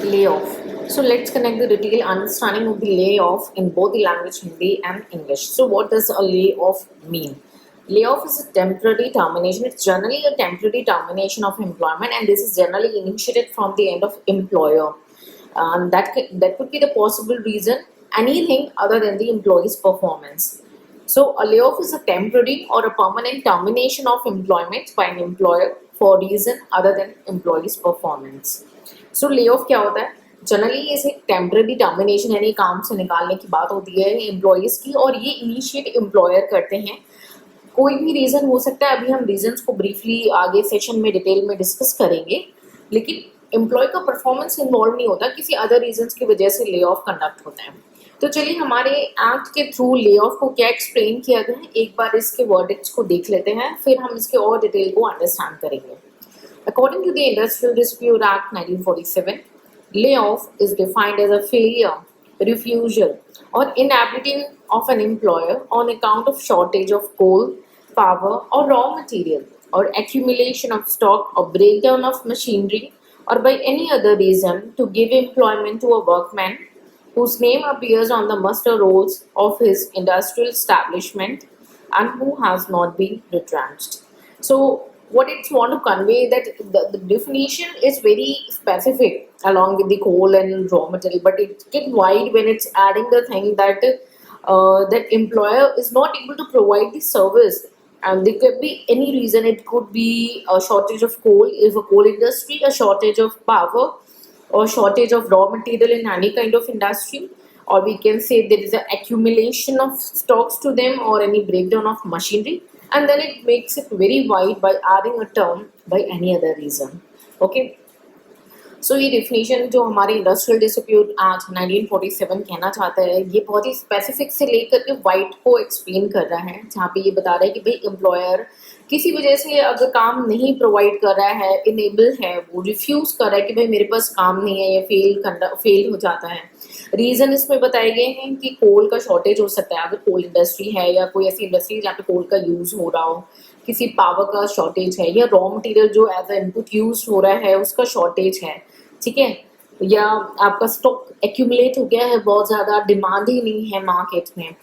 Layoff. So let's connect the detailed understanding of the layoff in both the language Hindi and English. So what does a layoff mean? Layoff is a temporary termination. It's generally a temporary termination of employment, and this is generally initiated from the end of employer. That could be the possible reason, anything other than the employee's performance. So a layoff is a temporary or a permanent termination of employment by an employer for reason other than employee's performance. So lay off क्या होता है? Generally ये एक temporary termination यानी काम से निकालने की बात होती है एम्प्लॉयज़ की, और ये इनिशिएट एम्प्लॉयर करते हैं। कोई भी रीज़न हो सकता है, अभी हम रीजंस को ब्रीफली आगे सेशन में डिटेल में डिस्कस करेंगे, लेकिन एम्प्लॉय का परफॉर्मेंस इन्वॉल्व नहीं होता, किसी अदर रीजंस की वजह से ले ऑफ कंडक्ट होता है। तो चलिए हमारे एक्ट के थ्रू ले ऑफ को क्या एक्सप्लेन किया गया है, एक बार इसके वर्डिक्ट्स को देख लेते हैं, फिर हम इसके और डिटेल को अंडरस्टैंड करेंगे। According to the Industrial Dispute Act 1947, layoff is defined as a failure, refusal, or inability of an employer on account of shortage of coal, power, or raw material, or accumulation of stock, or breakdown of machinery, or by any other reason to give employment to a workman whose name appears on the muster rolls of his industrial establishment and who has not been retrenched. So what it's want to convey that the definition is very specific along with the coal and raw material, but it get wide when it's adding the thing that that employer is not able to provide the service, and there could be any reason. It could be a shortage of coal if a coal industry, a shortage of power, or shortage of raw material in any kind of industry, or we can say there is an accumulation of stocks to them or any breakdown of machinery, and then it makes it very wide by adding a term by any other reason. Okay, सो ये definition जो हमारे industrial dispute act 1947 कहना चाहता है, ये बहुत ही specific से लेकर के वाइड को एक्सप्लेन कर रहा है, जहाँ पे ये बता रहा है कि भाई एम्प्लॉयर किसी वजह से अगर काम नहीं प्रोवाइड कर रहा है, इनेबल है, वो रिफ्यूज़ कर रहा है कि भाई मेरे पास काम नहीं है, या फेल हो जाता है। रीज़न इसमें बताए गए हैं कि कोल का शॉर्टेज हो सकता है, अगर कोल इंडस्ट्री है या कोई ऐसी इंडस्ट्री जहाँ पे कोल का यूज़ हो रहा हो, किसी पावर का शॉर्टेज है, या रॉ मटेरियल जो एज अ इनपुट यूज हो रहा है उसका शॉर्टेज है, ठीक है, या आपका स्टॉक एक्यूमुलेट हो गया है, बहुत ज़्यादा डिमांड ही नहीं है मार्केट में,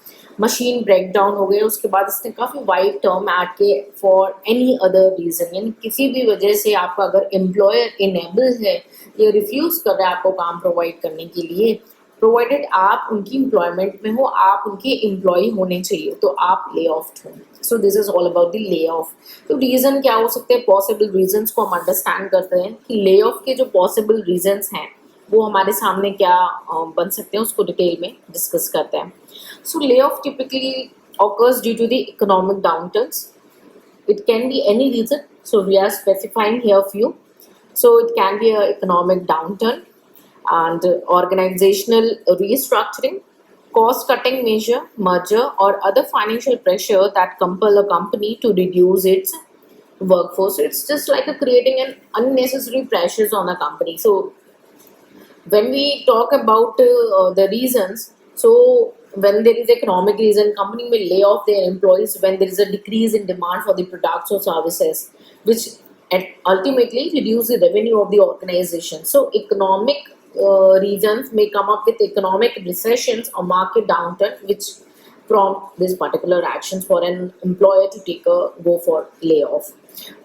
मशीन ब्रेक डाउन हो गए, उसके बाद इसने काफ़ी वाइड टर्म ऐड किए फॉर एनी अदर रीज़न, यानी किसी भी वजह से आपका अगर एम्प्लॉयर इनेबल है या रिफ्यूज़ कर रहा है आपको काम प्रोवाइड करने के लिए, प्रोवाइडेड आप उनकी एम्प्लॉयमेंट में हो, आप उनके एम्प्लॉय होने चाहिए, तो आप ले ऑफ हो। So this is all about the lay off. तो रीज़न क्या हो सकते हैं, पॉसिबल रीजंस को हम अंडरस्टैंड करते हैं कि ले ऑफ के जो पॉसिबल रीजंस हैं वो हमारे सामने क्या बन सकते हैं, उसको डिटेल में डिस्कस करते हैं। So layoff typically occurs due to the economic downturns. It can be any reason, so we are specifying here few. So it can be a economic downturn and organizational restructuring, cost cutting measure, merger, or other financial pressure that compel a company to reduce its workforce. It's just like creating an unnecessary pressures on a company. So when we talk about the reasons, so when there is economic reason, company will lay off their employees when there is a decrease in demand for the products or services, which ultimately reduce the revenue of the organization. So economic reasons may come up with economic recessions or market downturn, which prompt these particular actions for an employer to take a go for layoff.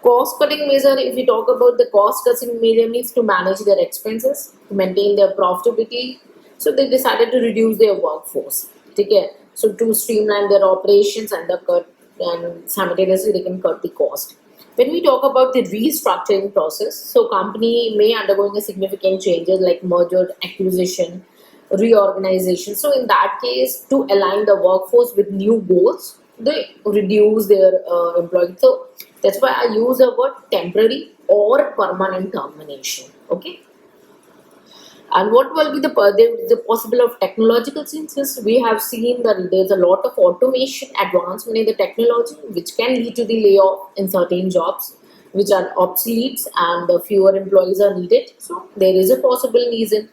Cost cutting measure, if we talk about the cost cutting measure, means to manage their expenses, to maintain their profitability. So they decided to reduce their workforce. Okay? So to streamline their operations and and simultaneously they can cut the cost. When we talk about the restructuring process, so company may undergoing a significant changes like merger, acquisition, reorganization. So in that case, to align the workforce with new goals, they reduce their employees. So that's why I use the word temporary or permanent termination. Okay. And what will be the possible of technological changes? We have seen that there's a lot of automation advancement in the technology, which can lead to the layoff in certain jobs, which are obsolete and fewer employees are needed. So there is a possible reason.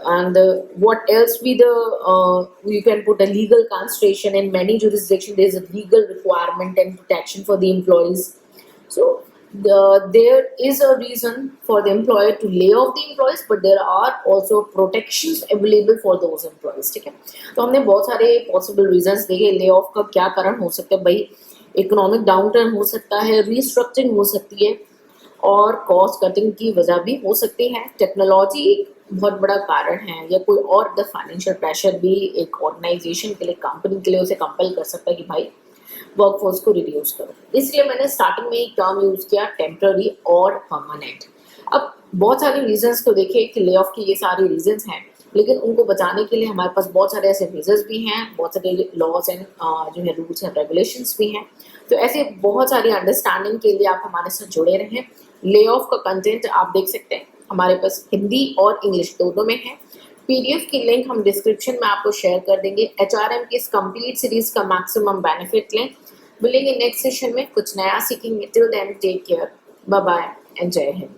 And what else be the you can put a legal consideration in many jurisdictions. There is a legal requirement and protection for the employees. So there is a reason for the employer to lay off the employees, but there are also protections available for those employees. ठीक है, तो हमने बहुत सारे possible reasons देखे lay off का क्या कारण हो सकता है भाई. इकोनॉमिक डाउनटर्न हो सकता है, रीस्ट्रक्चरिंग हो सकती है, और कॉस्ट कटिंग की वजह भी हो सकती है. टेक्नोलॉजी बहुत बड़ा कारण है, या कोई और द फाइनेंशियल प्रेशर भी एक ऑर्गेनाइजेशन के लिए, कंपनी के लिए उसे कंपेल कर सकता है कि भाई वर्कफोर्स को रिड्यूस करो. इसलिए मैंने स्टार्टिंग में एक टर्म यूज किया, टेम्पररी और परमानेंट. अब बहुत सारे रीजंस तो देखे कि ले ऑफ के ये सारे रीजंस हैं, लेकिन उनको बचाने के लिए हमारे पास बहुत सारे ऐसे रीजंस भी हैं, बहुत सारे लॉज एंड जो है रूल्स एंड रेगुलेशंस भी हैं. तो ऐसे बहुत सारी अंडरस्टैंडिंग के लिए आप हमारे साथ जुड़े रहें. ले ऑफ का कंटेंट आप देख सकते हैं हमारे पास हिंदी और इंग्लिश दोनों में है. पीडीएफ की लिंक हम डिस्क्रिप्शन में आपको शेयर कर देंगे. एचआरएम की इस कंप्लीट सीरीज का मैक्सिमम बेनिफिट लें. मिलेंगे नेक्स्ट सेशन में, कुछ नया सीखेंगे. Till then take care, bye bye and जय हिंद.